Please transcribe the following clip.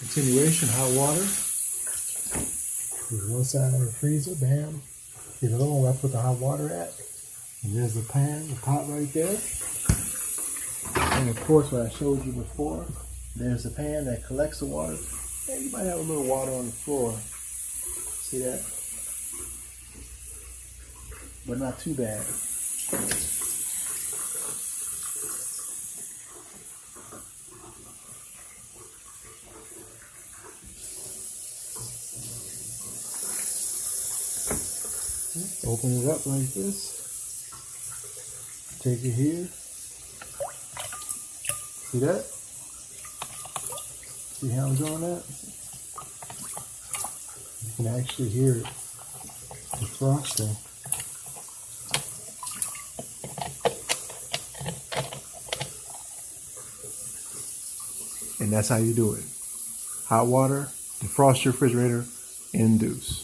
Continuation, hot water. Here's one side of the freezer, bam. Here's the other one where I put the hot water at. And there's the pan, the pot right there. And of course, what I showed you before, there's the pan that collects the water. And you might have a little water on the floor. See that? But not too bad. Open it up like this. Take it here. See that? See how I'm doing that? You can actually hear it defrosting. And that's how you do it. Hot water, defrost your refrigerator, induce.